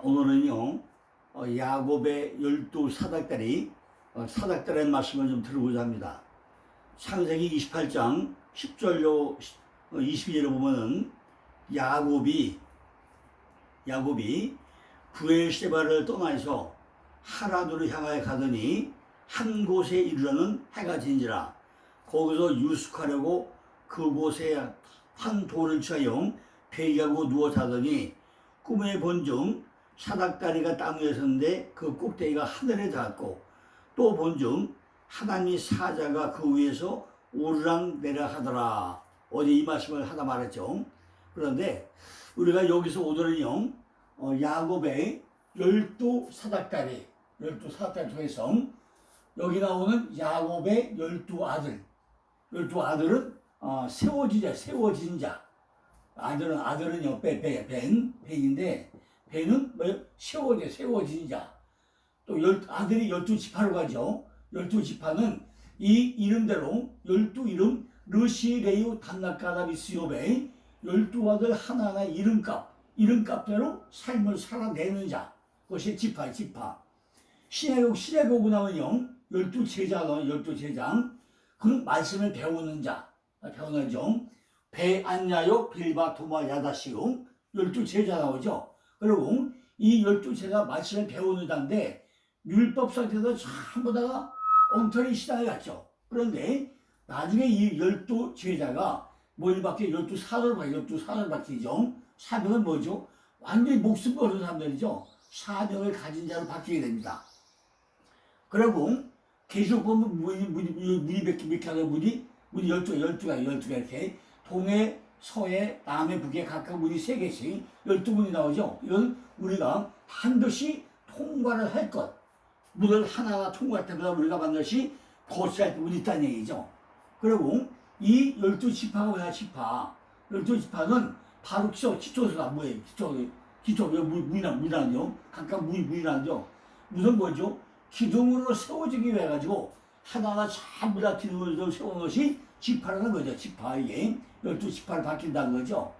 오늘은요, 야곱의 12사닥다리, 사닥다리라는 말씀을 좀 들어보자 합니다. 창세기 28장 10절로 22절에 보면은 야곱이 부엘세바를 떠나서 하란으로 향하여 가더니 한 곳에 이르러는 해가 진지라. 거기서 유숙하려고 그곳에 한 돌을 취하여 베개하고 누워 자더니 꿈에 본중 사닥다리가 땅 위에 섰는데 그 꼭대기가 하늘에 닿았고, 또 본중 하나님의 사자가 그 위에서 오르락 내려가더라. 어제 이 말씀을 하다 말했죠. 그런데 우리가 여기서 오늘은요, 야곱의 12사닥다리 중에서 여기 나오는 야곱의 12아들은 세워진 자. 아들은요, 벤인데, 벤은 세워진 자. 또 아들이 12지파로 가죠. 12지파는 이 이름대로 12이름, 르시레유 단나카다비스요베 12아들 하나하나 이름값대로 삶을 살아내는 자. 그것이 지파. 신약에 오고 나면요, 12제자, 그 말씀을 배우는 종. 베안야요 빌바 도마 야다시움 12제자 나오죠. 그리고 이 12제자 말씀을 배우는 자인데 율법 상태에서 전부 다가 엉터리 시장에 갔죠. 그런데 나중에 이 12제자가 뭐일밖에 12사도를 바뀌죠. 사명은 뭐죠? 완전히 목숨 걸은 사람들이죠. 사명을 가진 자로 바뀌게 됩니다. 그리고 계속 보면 문이 몇 개가 문이 12개가 이렇게 동해, 서해, 남해, 북에 각각 문이 3개씩 12문이 나오죠. 이건 우리가 반드시 통과를 할 것. 문을 하나하나 통과할 때마다 우리가 반드시 거치할 문이 있다는 얘기죠. 그리고 이 12지파가 뭐야, 지파. 12지파는 바로 기초소가 뭐예요? 기초, 문이란죠. 각각 문이란죠. 무슨 뭐죠? 기둥으로 세워지기 위해 가지고 하나하나 전부 다 기둥으로 세우는 것이 지파라는 거죠. 지파. 이게 12지파를 바뀐다는 거죠.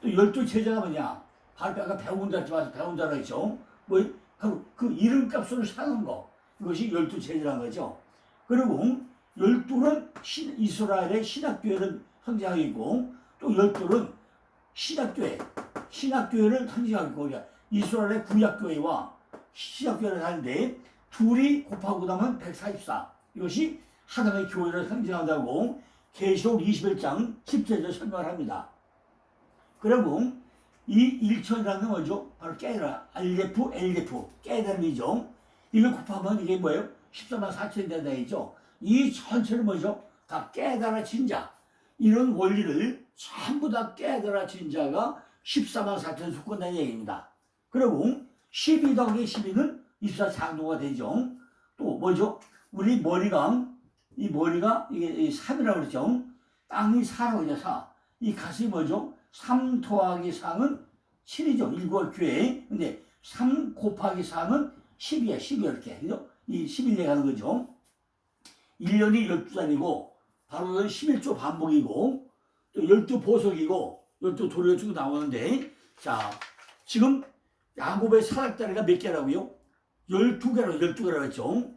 또 12제자가 뭐냐? 바로 아까 배운 자라 했죠. 그 이름값으로 사는 거. 이것이 12제자라는 거죠. 그리고 12는 이스라엘의 신학교회를 형제하고 있고, 또 12는 신학교회를 형제하고 있고, 이스라엘의 구약교회와 신학교회를 하는데 둘이 곱하고 나면 144. 이것이 하나님의 교회를 상징한다고 계시록 21장 10절에 설명을 합니다. 그리고 이 일천이라는 건 뭐죠? 바로 깨달아. 엘레프, 깨달음이죠. 이걸 곱하면 이게 뭐예요? 14만 4천이 된다 했죠. 이 전체는 뭐죠? 다 깨달아진 자. 이런 원리를 전부 다 깨달아진 자가 14만 4천 속한다는 얘기입니다. 그리고 12 더하기 12는 24장도가 되죠. 또 뭐죠? 우리 머리가 이게 3이라고 그랬죠. 땅이 4라고 그러죠. 이 가슴이 뭐죠? 3 더하기 4는 7이죠. 일곱 교회. 근데 3 곱하기 4는 10이야. 10 이렇게. 그죠? 이 11에 가는 거죠. 1년이 12달이고, 바로 11조 반복이고, 또 12보석이고, 12도리가 쭉 나오는데, 자, 지금 야곱의 사닥다리가 몇 개라고요? 12개라고 했죠.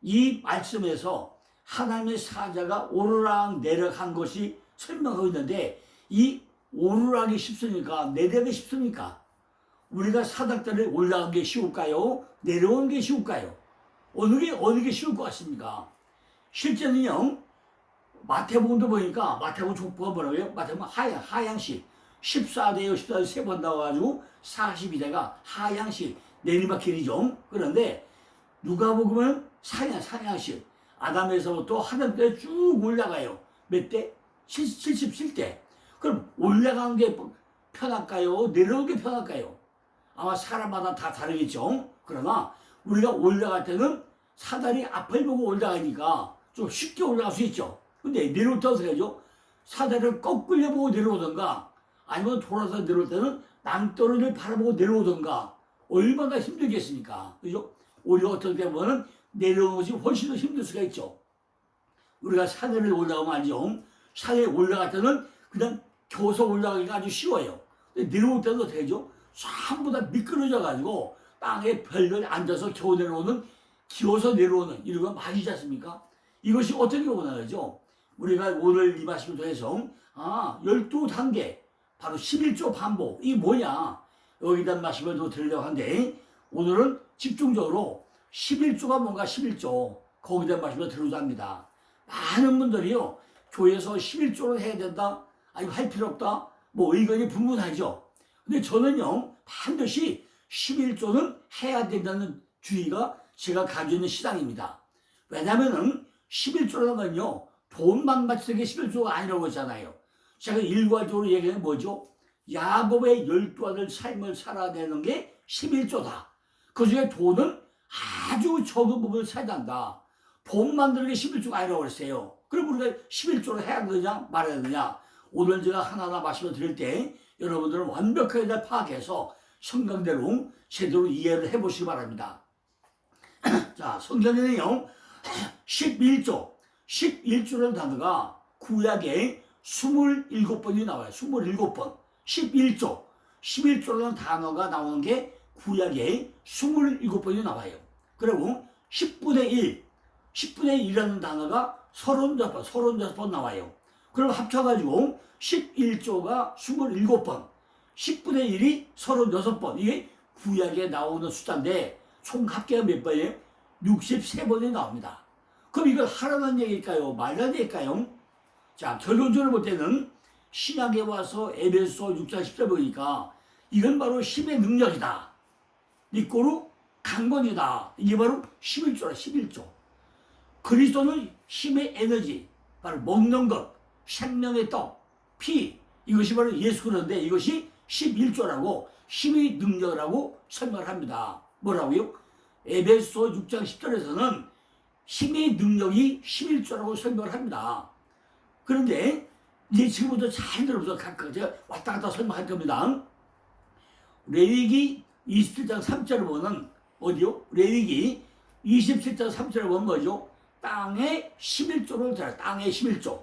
이 말씀에서 하나님의 사자가 오르락 내려간 것이 설명하고 있는데, 이 오르락이 쉽습니까? 내려가기 쉽습니까? 우리가 사닥다리에 올라간 게 쉬울까요? 내려오는 게 쉬울까요? 어느 게 쉬울 것 같습니까? 실제는요, 마태복음도 보니까, 마태복음 족보가 뭐라고요? 마태복음 하향식. 14대요, 14대 3번 나와가지고 42대가 하향식. 내리막길이죠. 그런데 누가복음은 상향식. 아담에서부터 하늘까지 쭉 올라가요. 몇 대? 77대. 그럼 올라가는 게 편할까요? 내려오는 게 편할까요? 아마 사람마다 다 다르겠죠. 그러나 우리가 올라갈 때는 사다리 앞을 보고 올라가니까 좀 쉽게 올라갈 수 있죠. 근데 내려올 때 어떻게 하죠? 사다리를 거꾸로 보고 내려오던가, 아니면 돌아서 내려올 때는 낭떠러지를 바라보고 내려오던가, 얼마나 힘들겠습니까? 그죠? 오히려 어떻게 보면 내려오는 것이 훨씬 더 힘들 수가 있죠. 우리가 산을 올라가면 알죠? 산에 올라갈 때는 그냥 겨서 올라가기가 아주 쉬워요. 근데 내려올 때는 어떻게 하죠? 전부 다 미끄러져 가지고 땅에 별별 앉아서 겨우 내려오는, 기어서 내려오는 이런 거 많이 있지 않습니까? 이것이 어떻게 오나요? 우리가 오늘 이 말씀을 통해서 12단계 바로 11조 반복, 이게 뭐냐, 여기에 대한 말씀을 또 드리려고 하는데, 오늘은 집중적으로 11조가 뭔가, 11조 거기에 대한 말씀을 드리려고 합니다. 많은 분들이요, 교회에서 11조를 해야 된다, 아니면 할 필요 없다, 뭐 의견이 분분하죠. 근데 저는요, 반드시 11조는 해야 된다는 주의가 제가 가지고 있는 신앙입니다. 왜냐면은 11조라는 건요, 돈만 바치는 게 11조가 아니라고 했잖아요. 제가 일괄적으로 얘기하는 뭐죠? 야곱의 12아들 삶을 살아내는 게 11조다. 그 중에 돈은 아주 적은 부분을 차지한다. 돈 만드는 게 11조가 아니라고 그랬어요. 그럼 우리가 11조를 해야 되느냐 말아야 되느냐? 오늘 제가 하나하나 말씀을 드릴 때 여러분들은 완벽하게 다 파악해서 성경대로 제대로 이해를 해보시기 바랍니다. 자, 성경에는요, 11조라는 단어가 구약에 27번이 나와요. 27번. 11조라는 단어가 나오는 게 구약에 27번이 나와요. 그리고 10분의 1이라는 단어가 36번 나와요. 그럼 합쳐가지고 11조가 27번, 10분의 1이 36번. 이게 구약에 나오는 숫자인데 총 합계가 몇 번이에요? 63번이 나옵니다. 그럼 이걸 하라는 얘기일까요? 말라는 얘기일까요? 자, 결론적으로 볼 때는 신약에 와서 에베소 6장 10절 보니까 이건 바로 힘의 능력이다. 믿고로 강건이다. 이게 바로 11조라, 11조. 그리스도는 힘의 에너지, 바로 먹는 것, 생명의 떡, 피, 이것이 바로 예수 그리스도인데 이것이 11조라고, 힘의 능력이라고 설명을 합니다. 뭐라고요? 에베소 6장 10절에서는 힘의 능력이 11조라고 설명을 합니다. 그런데 이제 지금부터 잘 들어보세요. 각각 제가 왔다 갔다 설명할 겁니다. 레위기 27장 3절을 보면 어디요? 레위기 27장 3절을 보면 뭐죠? 땅의 11조를 들어요. 땅의 11조.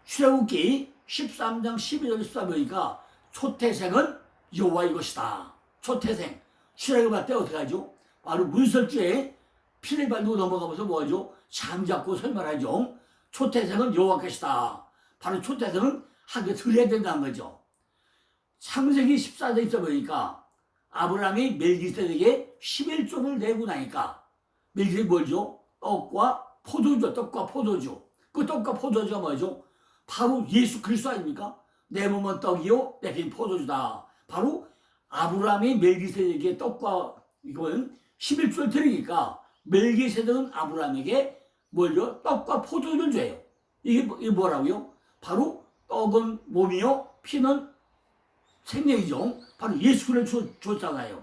출애굽기 13장 12절 14절 보니까 초태생은 여호와의 것이다. 초태생. 출애굽할 때 어떻게 하죠? 바로 문설주에 피를 밟고 넘어가면서 뭐하죠? 잠잡고 설명하죠. 초태생은 여호와 것이다. 바로 초태생은 하게 드려야 된다는 거죠. 창세기 14장 있어 보니까 아브라함이 멜기세덱에게 11조를 내고 나니까 멜기세덱이 뭐죠? 떡과 포도주, 떡과 포도주. 그 떡과 포도주가 뭐죠? 바로 예수 그리스도 아닙니까? 내 몸은 떡이요, 내 피는 포도주다. 바로 아브라함이 멜기세덱에게 떡과 이건 11조를 드리니까 멜기세덱은 아브라함에게 뭐죠? 떡과 포도주를 줘요. 이게 뭐라고요? 바로 떡은 몸이요, 피는 생명이죠. 바로 예수 그리스도를 줬잖아요.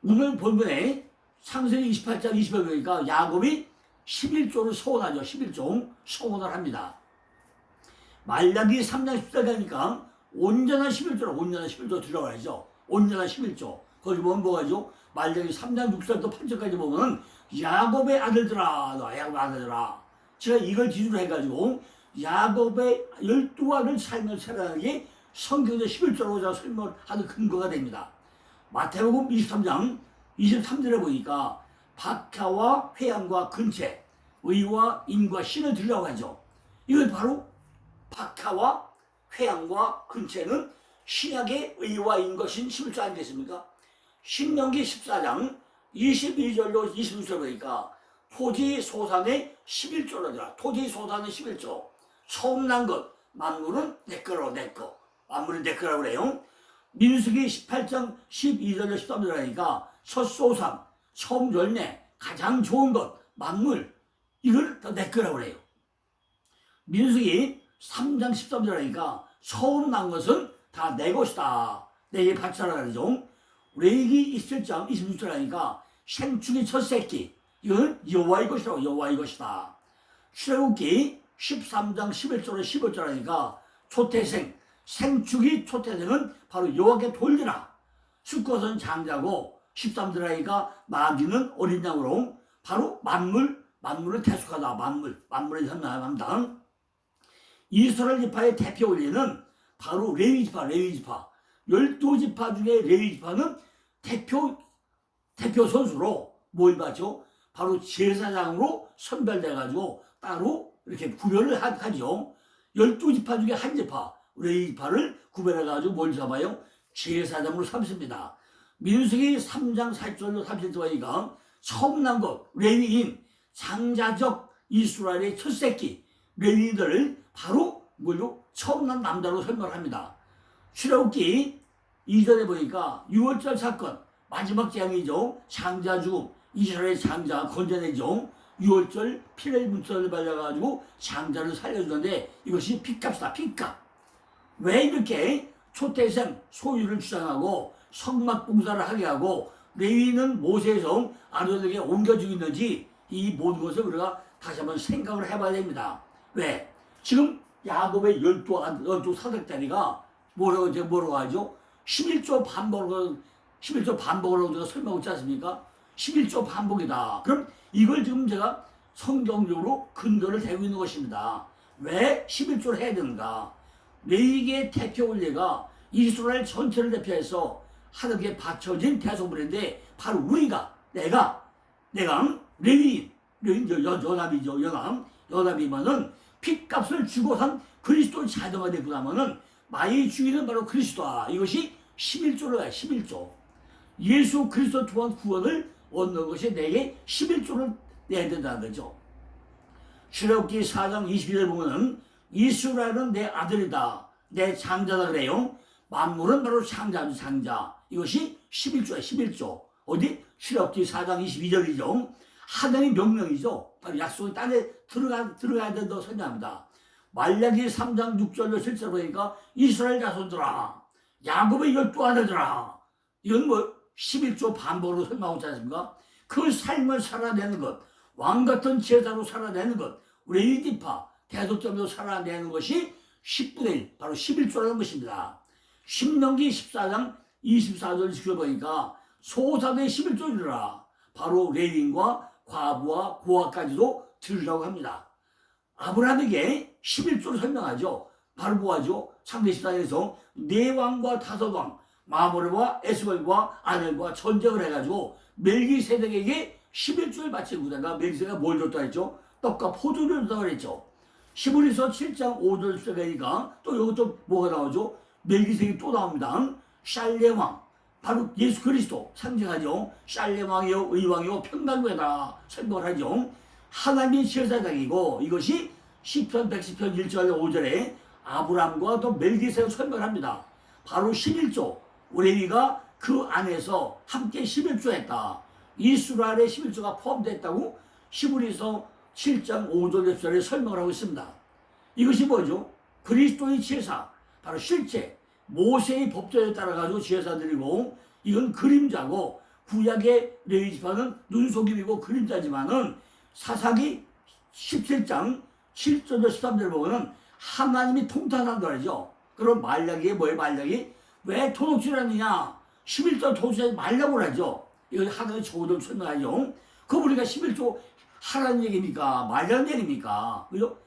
오늘 본문에 창세기 28장 20절 보니까 야곱이 11조를 소원하죠. 11조 소원을 합니다. 말라기 3장 10절 가니까 온전한 11조 들어가야죠. 온전한 11조. 거기 보면 뭐가죠? 말라기 3장 6절부터 8절까지 보면 야곱의 아들들아, 야곱의 아들들아. 제가 이걸 기준으로 해가지고 야곱의 12아들 삶을 살아가는 게 성경의 11조라고 제가 설명하는 근거가 됩니다. 마태복음 23장 23절에 보니까 박하와 회양과 근체, 의와 인과 신을 드리라고 하죠. 이건 바로 박하와 회양과 근체는 신약의 의와 인과 신 11조 아니겠습니까? 신명기 14장 22절로 26절 보니까 토지 소산의 11조라더라. 토지 소산의 11조. 처음 난 것, 만물은 내 거로 내 거. 만물은 내 거라고 그래요. 민수기 18장 12절로 13절 하니까 첫 소산, 처음 열매, 가장 좋은 것, 만물, 이걸 다 내 거라고 그래요. 민수기 3장 13절 하니까 처음 난 것은 다 내 것이다. 내게 바쳐라 그러죠. 레위기 27장 26절 하니까 생축의 첫 새끼, 이건 여호와의 것이라고, 여호와의 것이다. 출애굽기 13장 11절로 15절 하니까 초태생, 생축이 초태생은 바로 여호와께 돌리라. 수컷은 장자고 13절 하니까 마귀는 어린 양으로 바로 만물을 대속하다. 만물을 현명합니다. 이스라엘 지파의 대표 원리는 바로 레위 지파. 12지파 중에 레위 지파는 대표 대표 선수로 뭘 받죠? 바로 제사장으로 선별돼가지고 따로 이렇게 구별을 하죠. 12지파 중에 한 지파, 레위지파를 구별해가지고 뭘 잡아요? 제사장으로 삼습니다. 민수기 3장 4절로 30절이니까 처음 난 것, 레위인, 장자적 이스라엘의 첫 새끼, 레위인들을 바로 뭘로? 처음 난 남자로 설명합니다. 출애굽기 2절에 보니까 6월절 사건, 마지막 재앙이죠. 장자 죽음, 이스라엘 장자 건져내죠. 6월절 피를 문자를 발려가지고 장자를 살려주는데 이것이 핏값이다. 핏값. 왜 이렇게 초태생 소유를 주장하고 성막봉사를 하게 하고 레위인은 모세성 아론에게 옮겨주고 있는지 이 모든 것을 우리가 다시 한번 생각을 해봐야 됩니다. 왜? 지금 야곱의 12 사닥다리가 뭐라고 하죠? 11조 반복으로 우리가 설명하고 있지 않습니까? 11조 반복이다. 그럼 이걸 지금 제가 성경적으로 근거를 대고 있는 것입니다. 왜 11조를 해야 되는가? 레위기의 대표 원리가 이스라엘 전체를 대표해서 하나님께 바쳐진 대속물인데 바로 우리가 내가 레위인 연합이죠. 연합이면은 핏값을 주고 산 그리스도 자녀가 되고 나면은 마의 주인은 바로 그리스도다. 이것이 11조를 해요. 11조. 예수 그리스도 통한 구원을 얻는 것이 내게 11조를 내야 된다는 거죠. 출애굽기 4장 22절 보면은 이스라엘은 내 아들이다. 내 장자다 그래요. 만물은 바로 장자죠. 장자. 이것이 11조야. 11조. 어디? 출애굽기 4장 22절이죠. 하나님의 명령이죠. 바로 약속의 땅에 들어가야 된다고 설명합니다. 말라기 3장 6절로 7절 보니까 이스라엘 자손들아 야곱의 12아들들아 이건 뭐 11조 반복으로 설명하고 있지 않습니까? 그 삶을 살아내는 것, 왕같은 제자로 살아내는 것, 레위지파, 대속점으로 살아내는 것이 10분의 1, 바로 11조라는 것입니다. 신명기 14장 24절 20절 보니까 소사대 11조이라 바로 레위인과 과부와 고아까지도 들으라고 합니다. 아브라함에게 11조를 설명하죠. 바로 뭐하죠? 창세기 14장에서 네 왕과 다섯 왕, 마모르와 에스벌과 아넬과 전쟁을 해가지고 멜기세덱에게 11조를 바치고 그다가 멜기세덱가 뭘 줬다 했죠? 떡과 포도를 줬다고 그랬죠. 히브리서 7장 5절 쓰니까 또 이것도 뭐가 나오죠? 멜기세덱이 또 나옵니다. 샬레왕, 바로 예수 그리스도 상징하죠. 샬레왕이요 의왕이요 평강교회다 설명을 하죠. 하나님의 제사장이고 이것이 시편 110편 1절 5절에 아브람과 또 멜기세덱을 설명합니다. 바로 11조 레위가 그 안에서 함께 11조 했다. 이스라엘의 11조가 포함됐다고 히브리서 7장 5절 10절에 설명을 하고 있습니다. 이것이 뭐죠? 그리스도의 제사, 바로 실제 모세의 법조에 따라가지고 제사 드리고 이건 그림자고 구약의 레위지파는 눈속임이고 그림자지만은 사사기 17장 7절로 13절 보면은 하나님이 통탄한다 그러죠. 그럼 말라기에 뭐예요? 말라기? 왜 토독질 하느냐? 11조 토독질하지 말라고 그러죠. 이건 하나님의 조언을 설명하죠. 그 우리가 11조 하라는 얘기입니까? 말라는 얘기입니까? 그죠?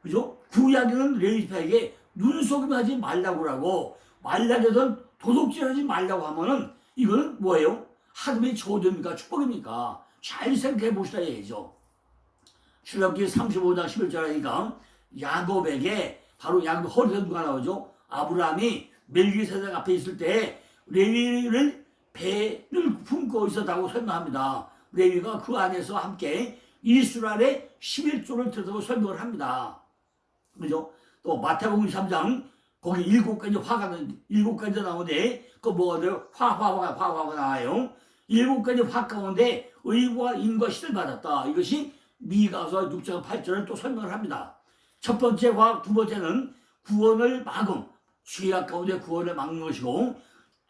그죠? 구약에는 레위지파에게 눈속임 하지 말라고 하고 말라기에선 도둑질하지 말라고 하면은 이거는 뭐예요? 하나님의 조언입니까? 축복입니까? 잘 생각해 보시다 얘기죠. 출애굽기 35장 11절 하니까 야곱에게 바로 야곱 허리에서 누가 나오죠? 아브라함이 멜기세덱 앞에 있을 때 레위를 배를 품고 있었다고 설명합니다. 레위가 그 안에서 함께 이스라엘의 11조를 들어서 설명을 합니다. 그죠? 또 마태복음 3장 거기 7가지 나오는데 그 뭐가 돼요? 화가 나와요. 7가지 화 가운데 의와 인과 시를 받았다. 이것이 미가서 6장 8절을 또 설명을 합니다. 첫 번째 화, 두 번째는 구원을 막음, 죄악 가운데 구원을 막는 것이고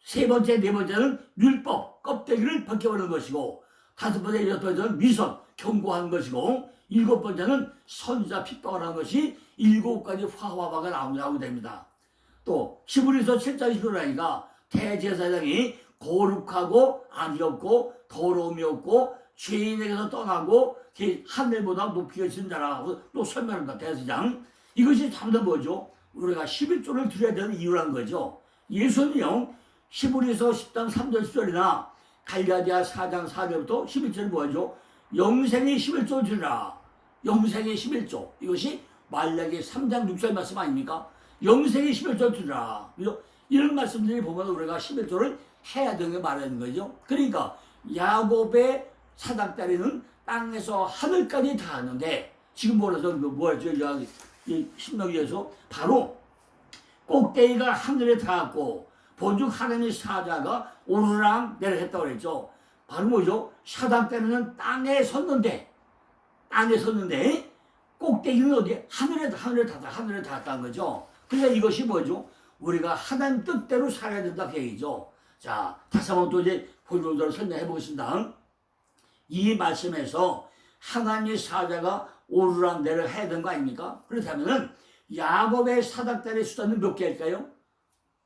세 번째, 네 번째는 율법, 껍데기를 벗겨버리는 것이고 다섯 번째, 여섯 번째는 위선, 경고하는 것이고 일곱 번째는 선지자 핍박을 하는 것이 7가지 화가 나오게 됩니다. 또 히브리서 7장 10절이니까 대제사장이 거룩하고 안이없고 더러움이 없고 죄인에게서 떠나고 하늘보다 높이 계신 자라고 또 설명합니다. 대제사장. 이것이 참다 뭐죠? 우리가 11조를 드려야 되는 이유라는 거죠. 예수님요 히브리서 10장 3절 10절이나 갈라디아 4장 4절부터 11절을 뭐하죠? 영생의 11조 주라. 영생의 11조. 이것이 말라기 3장 6절 말씀 아닙니까? 영생의 11조 주라. 이런 말씀들이 보면 우리가 11조를 해야 되는 게 말하는 거죠. 그러니까 야곱의 사닥다리는 땅에서 하늘까지 닿았는데 지금 뭐였죠? 이 신명기에서 바로 꼭대기가 하늘에 닿았고 본즉 하나님의 사자가 오르락 내려갔다고 그랬죠. 바로 뭐죠? 사닥다리는 땅에 섰는데 꼭대기는 어디에? 하늘에 닿았다는 거죠. 그러니까 이것이 뭐죠? 우리가 하나님 뜻대로 살아야 된다 그 얘기죠. 자, 다시 한번 또 이제 본론대로 설명해 보겠습니다. 이 말씀에서 하나님의 사자가 오르락 내려 해야 되는 거 아닙니까? 그렇다면은 야곱의 사닥다리 숫자는 몇 개일까요?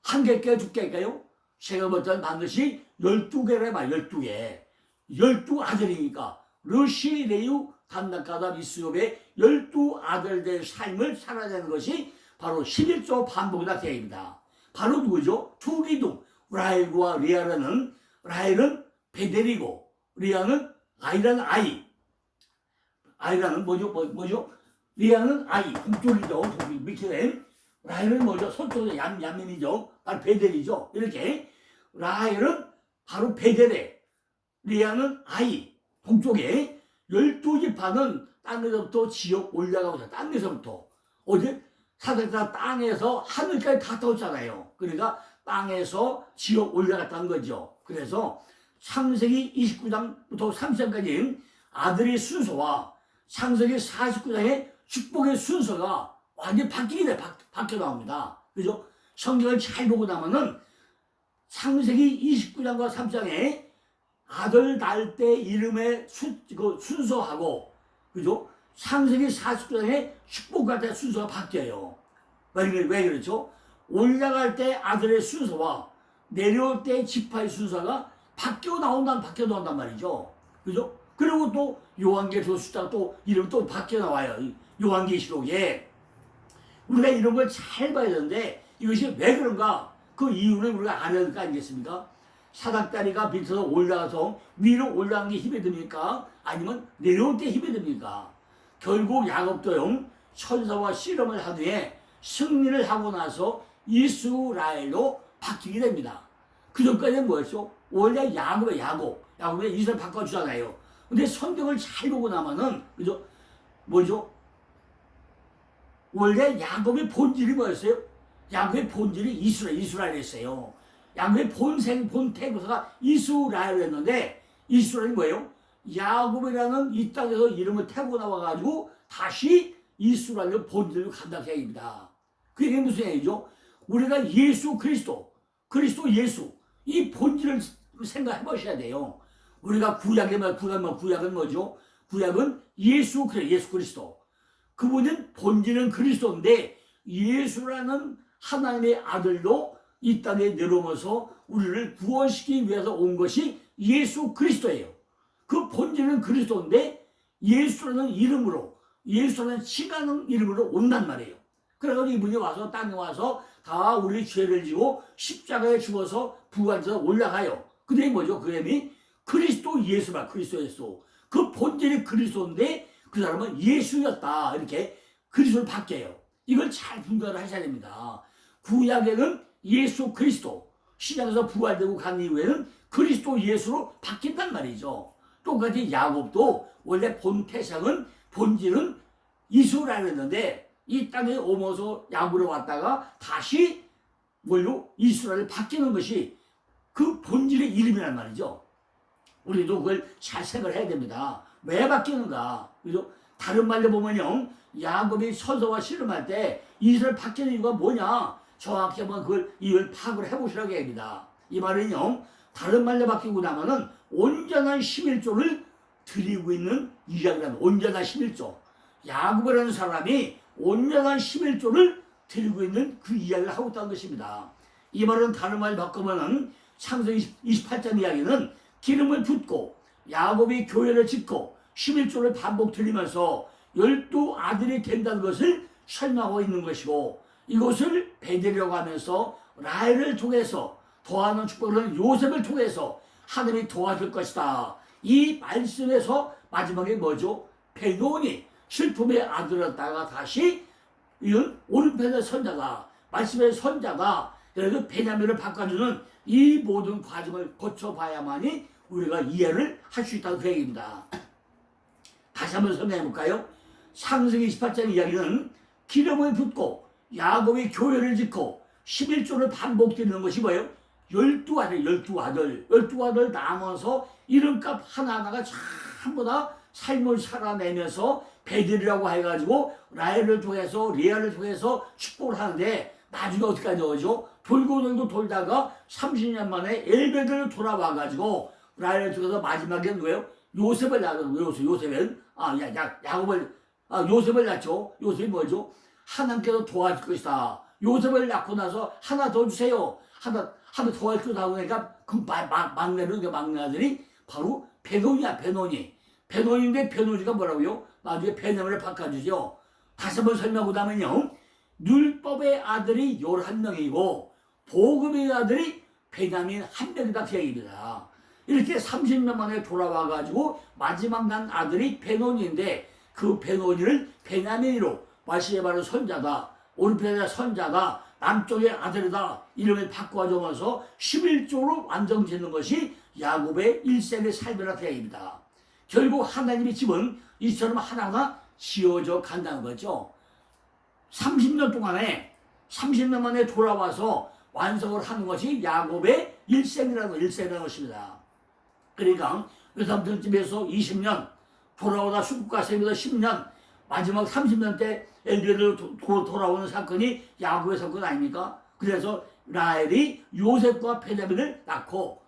한 개일까요? 두 개일까요? 제가 볼 때는 반드시 12개를 해봐. 12개. 12아들이니까 르시, 레유, 단나카다, 이스욥의 12아들들의 삶을 살아야 되는 것이 바로 11조 반복이다 계획입니다. 바로 누구죠? 두 기둥 라헬과 리아라는, 라헬은 베델이고 리아는 아이라는 아이. 아이라는 뭐죠? 리아는 아이, 동쪽이죠. 밑에 라헬은 뭐죠? 서쪽에 얌민이죠. 바로 베델이죠. 이렇게 라헬은 바로 베델에, 리아는 아이, 동쪽에 12지파는 땅에서부터 지역 올라가고 있어요. 땅에서부터. 어제 사닥다리 땅에서 하늘까지 다 떴잖아요. 그러니까 땅에서 지역 올라갔다는 거죠. 그래서 창세기 29장부터 30장까지 아들의 순서와 창세기 49장의 축복의 순서가 완전히 바뀌어 나옵니다. 그죠? 성경을 잘 보고 나면은 창세기 29장과 30장에 아들 낳을 때 이름의 순서하고, 그죠? 창세기 49장에 축복할 때 순서가 바뀌어요. 왜 그렇죠? 올라갈 때 아들의 순서와 내려올 때 지파의 순서가 바뀌어 나온단 말이죠. 그죠? 그리고 또 요한계시록 숫자가 또 이름 또 바뀌어 나와요. 요한계시록에. 우리가 이런 걸 잘 봐야 되는데 이것이 왜 그런가? 그 이유를 우리가 알아야 될 거 아니겠습니까? 사닥다리가 밑에서 올라가서 위로 올라간 게 힘이 듭니까? 아니면 내려올 때 힘이 듭니까? 결국 야곱도요, 천사와 씨름을 한 후에 승리를 하고 나서 이스라엘로 바뀌게 됩니다. 그 전까지는 뭐였죠? 원래 야곱의 이스라엘 바꿔주잖아요. 근데 성경을 잘 보고 나면은, 그죠? 뭐죠? 원래 야곱의 본질이 뭐였어요? 야곱의 본질이 이스라엘이었어요. 야곱의 본태부서가 이스라엘이었는데, 이스라엘이 뭐예요? 야곱이라는 이 땅에서 이름을 태고 나와가지고 다시 이스라엘의 본질로 간다는 얘기입니다. 그게 무슨 얘기죠? 우리가 예수 그리스도 예수, 이 본질을 생각해 보셔야 돼요. 우리가 구약은 뭐죠? 구약은 예수 그리스도. 그분은 본질은 그리스도인데 예수라는 하나님의 아들로 이 땅에 내려오면서 우리를 구원시키기 위해서 온 것이 예수 그리스도예요. 그 본질은 그리스도인데 예수라는 이름으로, 예수라는 시간은 이름으로 온단 말이에요. 그래서 이분이 와서 땅에 와서 다 우리 죄를 지고 십자가에 죽어서 부활해서 올라가요. 그 다음에 뭐죠? 그 다음에 그리스도 예수. 그 본질이 그리스도인데 그 사람은 예수였다. 이렇게 그리스도를 바뀌어요. 이걸 잘 분별을 하셔야 됩니다. 구약에는 예수 그리스도, 신약에서 부활되고 간 이후에는 그리스도 예수로 바뀐단 말이죠. 똑같이 야곱도 원래 본질은 이스라엘이었는데 이 땅에 오면서 야곱으로 왔다가 다시 이스라엘을 바뀌는 것이 그 본질의 이름이란 말이죠. 우리도 그걸 잘 생각을 해야 됩니다. 왜 바뀌는가? 그죠? 다른 말로 보면요, 야곱이 선서와 씨름할 때 이스라엘 바뀌는 이유가 뭐냐? 정확히 한번 이걸 파악을 해보시라고 합니다. 이 말은요, 다른 말로 바뀌고 나면은 온전한 11조를 드리고 있는 이야기라는, 온전한 11조. 야곱이라는 사람이 온전한 11조를 드리고 있는 그 이야기를 하고 있다는 것입니다. 이 말은 다른 말로 바꾸면은 창세기 28장 이야기는 기름을 붓고 야곱이 교회를 짓고 11조를 반복 드리면서 12아들이 된다는 것을 설명하고 있는 것이고, 이것을 베델이라고 하면서 라헬을 통해서 더하는 축복을 요셉을 통해서 하나님이 도와줄 것이다. 이 말씀에서 마지막에 뭐죠? 베노니 슬픔의 아들이었다가 다시 이건 오른편의 선자다. 말씀의 선자다. 그래서 베냐민을 바꿔주는 이 모든 과정을 거쳐봐야만이 우리가 이해를 할 수 있다는 그 얘기입니다. 다시 한번 설명해 볼까요? 창세기 28장 이야기는 기름을 붓고 야곱이 교회를 짓고 11조를 반복되는 것이 뭐예요? 12아들 남아서 이름값 하나하나가 전부 다 삶을 살아내면서 베들이라고 해가지고 라헬을 통해서 리아를 통해서 축복을 하는데 나중에 어떻게 하죠? 돌고 돌다가 30년 만에 엘베드로 돌아와가지고 라헬을 통해서 마지막에 누구예요? 요셉을 낳은 요셉은 요셉을 낳죠. 요셉이 뭐죠? 하나님께서 도와줄 것이다. 요셉을 낳고 나서 하나 더 주세요. 하나 도와줄 것이다 하니까 그 막내 아들이 바로 베노니야. 베노니인데 베노니가 뭐라고요? 나중에 베냐민을 바꿔주죠. 다시 한번 설명하자면요. 율법의 아들이 11명이고 복음의 아들이 베냐민 1명이다 그 얘기입니다. 이렇게 30년 만에 돌아와가지고 마지막 난 아들이 베노니인데 그 베노니를 베냐민으로 말씀에 바로 선자다. 오른편의 선자다. 남쪽의 아들이다. 이름을 바꿔주면서 11조로 완성 짓는 것이 야곱의 일생의 삶이라 그 얘기입니다. 결국 하나님의 집은 이처럼 하나하나 지어져 간다는 거죠. 30년 만에 돌아와서 완성을 하는 것이 야곱의 일생이라는 것입니다. 그러니까 외삼촌집에서 20년, 돌아오다 수국가 생에서 10년, 마지막 30년 때 엘베드로 돌아오는 사건이 야곱의 사건 아닙니까? 그래서 라헬이 요셉과 베냐민을 낳고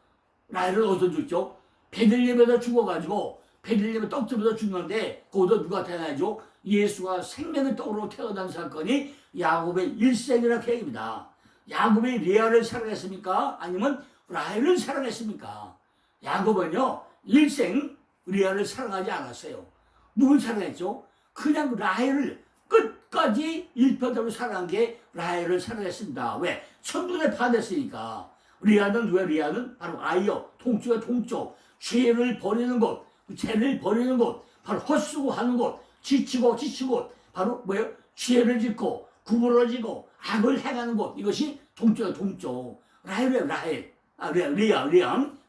라헬은 어디서 죽죠? 베들레헴에서 죽어가지고 베들레헴에 떡집에서 죽는데 거기서 누가 태어나죠? 예수가 생명의 떡으로 태어난 사건이 야곱의 일생이라는 계획입니다. 야곱이 레아를 사랑했습니까? 아니면 라헬을 사랑했습니까? 야곱은요 일생 레아를 사랑하지 않았어요. 누굴 사랑했죠? 그냥 라헬을 끝까지 일편적으로 사랑한 게 라헬을 사랑했습니다. 왜? 천국에 반했으니까. 레아는 왜? 레아는 바로 아이요, 동쪽의 동쪽, 죄를 버리는 곳, 죄를 버리는 곳, 바로 헛수고 하는 곳, 지치고 바로 뭐예요? 죄를 짓고 구부러지고 악을 행하는 곳, 이것이 동쪽의 동쪽. 라헬이에요. 라헬.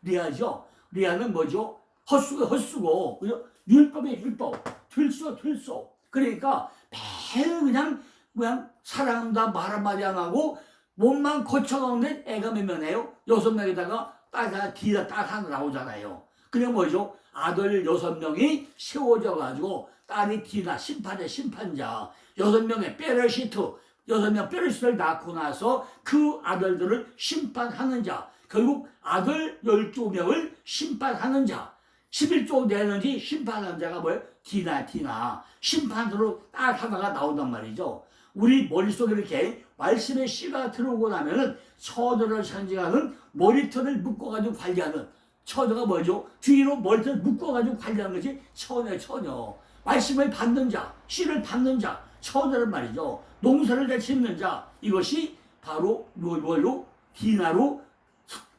레아죠. 레아는 뭐죠? 헛수고 그죠? 율법의 율법, 들소. 그러니까 매일 그냥 사랑한다 말 한마디 안 하고 몸만 거쳐가는데 애가 몇 명이에요? 6명에다가 딸 하나 나오잖아요. 그냥 뭐죠? 아들 6명이 세워져가지고 딸이 디나 심판자 6명의 여섯 명 페르시트를 낳고 나서 그 아들들을 심판하는 자, 결국 아들 12명을 심판하는 자, 11조 내는지 심판하는 자가 뭐예요? 디나 심판으로 딸 하나가 나온단 말이죠. 우리 머릿속에 이렇게 말씀의 씨가 들어오고 나면은 처녀를 상징하는 머리털을 묶어가지고 관리하는, 처녀가 뭐죠? 뒤로 머리털을 묶어가지고 관리하는 것이 처녀. 말씀을 받는 자, 씨를 받는 자, 처녀란 말이죠. 농사를 잘 짓는 자, 이것이 바로 뭘로? 디나로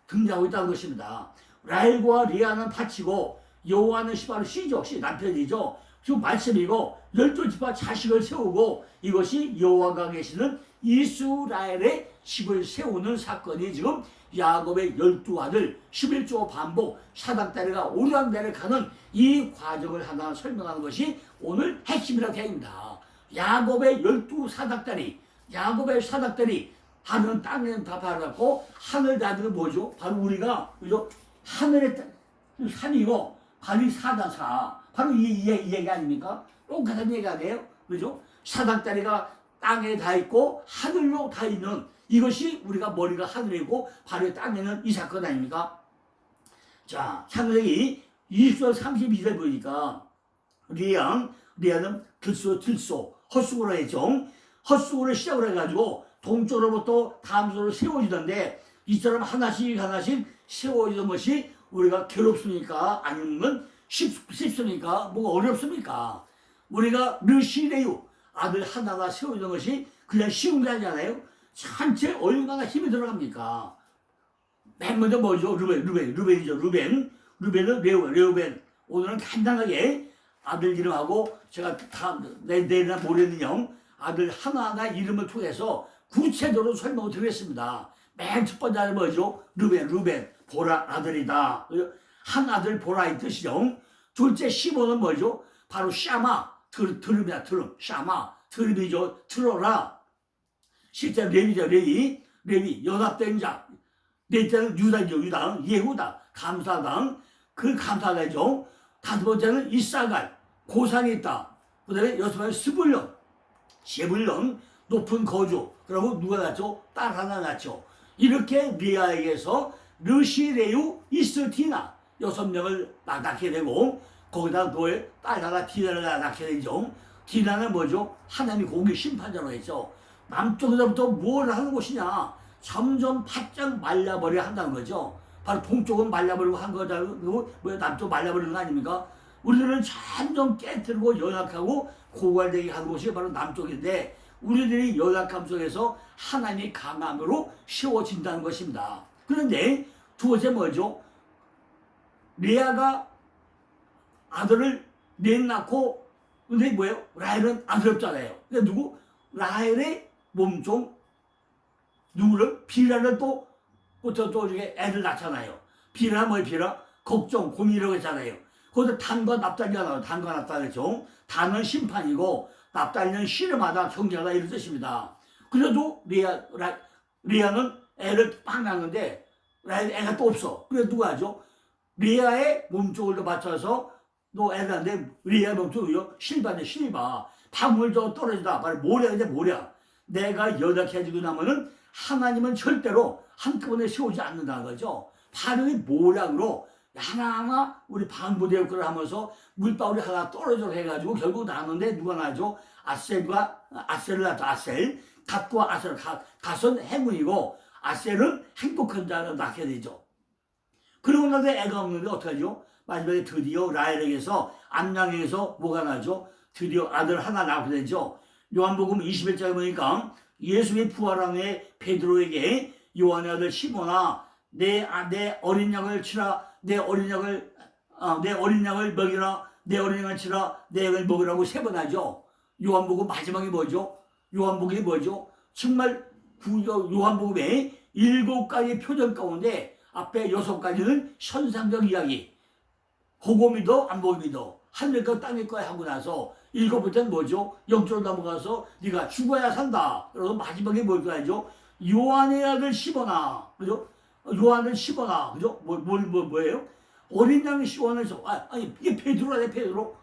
등장하고 있다는 것입니다. 라헬과 리아는 바치고 여호와는 바로 씨죠. 씨 남편이죠. 지금 말씀이고 12지파 자식을 세우고 이것이 여호와가 계시는 이스라엘의 집을 세우는 사건이 지금 야곱의 12아들 11조 반복 사닥다리가 오르락내리락하는 이 과정을 하나 설명하는 것이 오늘 핵심이라고 합니다. 야곱의 12사닥다리, 야곱의 사닥다리, 하늘은 땅에는 다 바라고 하늘 다리는 뭐죠? 바로 우리가 그죠? 하늘의 산이고 발이 사다사, 바로 이 얘기 아닙니까? 똑같은 얘기 아니에요? 그죠? 사닥다리가 땅에 다 있고 하늘로 다 있는 이것이 우리가 머리가 하늘이고 발이 땅에는 이 사건 아닙니까? 자, 창세기 20절 32절 보니까 리아는 들소 헛수고를 했죠. 헛수고를 시작을 해가지고 동쪽으로부터 다음쪽으로 세워지던데 이처럼 하나씩 세워지던 것이 우리가 괴롭습니까? 아니면 쉽습니까? 뭐가 어렵습니까? 우리가 르시레유 아들 하나가 세워지는 것이 그냥 쉬운 게 아니잖아요. 전체 얼마나 힘이 들어갑니까? 맨 먼저 뭐죠? 루벤이죠. 루벤은 레오벤. 오늘은 간단하게 아들 이름하고 제가 다 내일이나 모레는요 아들 하나하나 이름을 통해서 구체적으로 설명을 드리겠습니다. 맨 첫 번째 아들 뭐죠? 루벤 보라 아들이다. 한 아들 보라의 뜻이죠. 둘째 시몬은 뭐죠? 바로 샤마 드름이야. 드름 샤마 드름이죠. 들어라. 실제 레위죠. 레위 연합된 자. 넷째는 유다죠. 유다 예후다 감사당 그 감사당이죠. 다섯 번째는 이사갈 고산이 있다. 그 다음에 여섯 번째 세불론 높은 거주. 그리고 누가 낳죠? 딸 하나 낳죠. 이렇게 리아에게서 르시레유 이스티나 6명을 낳게 되고 거기다 너의 딸 하나 디나를 낳게 되죠. 디나는 뭐죠? 하나님이 공의 심판자로 했죠. 남쪽에서부터 뭘 하는 곳이냐? 점점 바짝 말라버려 한다는 거죠. 바로 동쪽은 말라버리고 한 거다. 그리고 뭐 남쪽 말라버리는 거 아닙니까? 우리들은 점점 깨뜨리고 연약하고 고갈되게 하는 곳이 바로 남쪽인데 우리들이 연약함 속에서 하나님의 강함으로 세워진다는 것입니다. 그런데 두 번째 뭐죠? 레아가 아들을 넷 낳고 근데 뭐예요? 라헬은 아들 없잖아요. 근데 누구? 라헬의 몸종 누구를? 빌라를 또 이렇게 애를 낳잖아요. 빌라 뭐예요? 빌라? 걱정, 고민이라고 했잖아요. 거기서 단과 납달리가 나와요. 단과 납달리죠. 단은 심판이고 납달리는 씨름하다, 경계하다 이런 뜻입니다. 그래도 리아는 애를 막 낳는데 애가 또 없어. 그래서 누가 하죠? 리아의 몸쪽을 맞춰서 너 애를 낳는데 리아의 몸쪽이요? 실바. 방울 저 떨어지다. 바로 모략인데 모략. 내가 연약해지고 나면은 하나님은 절대로 한꺼번에 세우지 않는다는 거죠. 바로 이 모략으로 하나하나 우리 방부대역을 하면서 물방울이 하나 떨어져 해가지고 결국 나누는데 누가 나죠? 아셀을 낳죠. 아셀. 갓과 아셀. 갓은 행운이고 아셀은 행복한 자를 낳게 되죠. 그러고 나서 애가 없는데 어떡하죠? 마지막에 드디어 라헬에게서 암양에게서 뭐가 나죠? 드디어 아들 하나 낳게 되죠. 요한복음 21장에 보니까 예수의 부활한 후에 베드로에게 요한의 아들 시몬아 내 어린 양을 치라 내 어린 양을 먹이라 내 어린 양을 치라 내 양을 먹으라고 세 번 하죠. 요한복음 마지막에 뭐죠? 요한복음이 뭐죠? 정말 요한복음의 7가지 표정 가운데 앞에 6가지는 현상적 이야기 보고 믿어 안 보고 믿어 하늘 거 땅의 거 하고 나서 7번째는 뭐죠? 영적으로 넘어가서 네가 죽어야 산다. 그래서 마지막에 뭘 하죠? 요한의 아들 시몬아, 그죠? 요한을 시몬아, 그죠? 뭐예요? 어린 양을 시몬해서 아니 이게 베드로네 베드로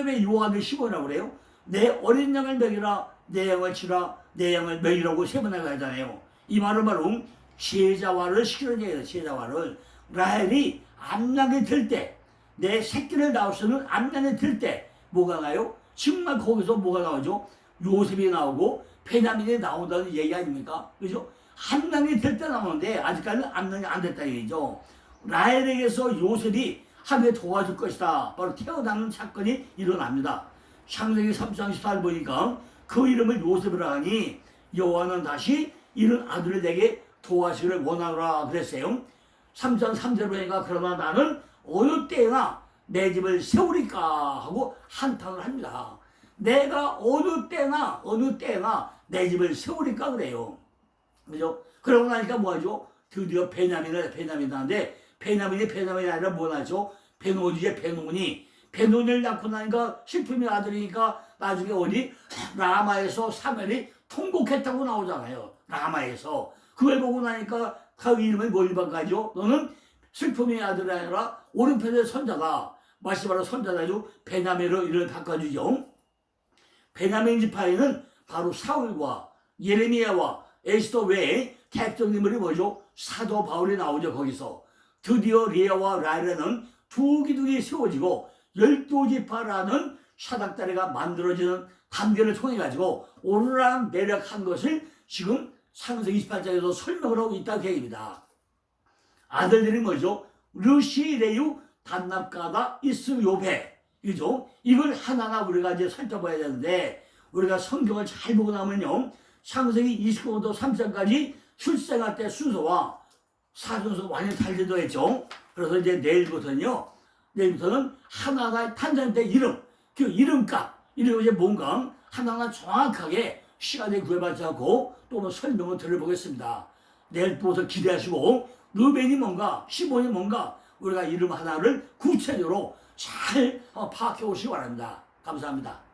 왜 요한을 시몬이라고 그래요? 내 어린 양을 먹이라 내 양을 치라 내 양을 먹이라고 세 번 하잖아요. 이 말은 바로 제자화를 시키는 얘기예요. 제자화를 라헬이 암양이 들 때 내 새끼를 낳으시는 암양이 들 때 뭐가 나요? 정말 거기서 뭐가 나오죠? 요셉이 나오고 베냐민이 나온다는 얘기 아닙니까? 그죠? 암양이 될 때 나오는데 아직까지는 암양이 안 됐다 얘기죠. 라헬에게서 요셉이 하루에 도와줄 것이다. 바로 태어나는 사건이 일어납니다. 창세기 3장 14절 보니까 그 이름을 요셉이라 하니 여호와는 다시 이런 아들을 내게 도와주기를 원하노라 그랬어요. 3장 3절 보니까 그러나 나는 어느 때나 내 집을 세우리까 하고 한탄을 합니다. 내가 어느 때나 내 집을 세우리까 그래요. 그죠? 그러고 나니까 뭐하죠? 드디어 베냐민을 낳는데 베냐민이 아니라 뭐하죠? 베노니를 낳고 나니까 슬픔의 아들이니까 나중에 어디 라마에서 사무엘이 통곡했다고 나오잖아요. 라마에서 그걸 보고 나니까 그 이름을 뭘 바꿔죠? 너는 슬픔의 아들이 아니라 오른편의 선자다. 마시바로 선자다죠. 베냐민으로 이름을 바꿔주죠. 베냐민 지파에는 바로 사울과 예레미야와 에스더 외에 대표님들이 뭐죠? 사도 바울이 나오죠. 거기서 드디어 리아와 라헬에는 두 기둥이 세워지고 12지파라는 사닥다리가 만들어지는 단계를 통해 가지고 오르락 내리락한 것을 지금 창세기 28장에서 설명을 하고 있다는 계획입니다. 아들들이 뭐죠? 르시레유 단납가다 이스요베 이죠? 이걸 하나하나 우리가 이제 살펴봐야 되는데 우리가 성경을 잘 보고 나면요 창세기 29부터 3장까지 출생할 때 순서와 사주에서 완전히 달리더했죠. 그래서 이제 내일부터는 하나하나의 탄생때 이름, 그 이름값, 이름이 이제 뭔가 하나하나 정확하게 시간에 구애받지 않고 또 뭐 설명을 들어보겠습니다. 내일부터 기대하시고 르벤이 뭔가, 시몬이 뭔가 우리가 이름 하나를 구체적으로 잘 파악해 오시기 바랍니다. 감사합니다.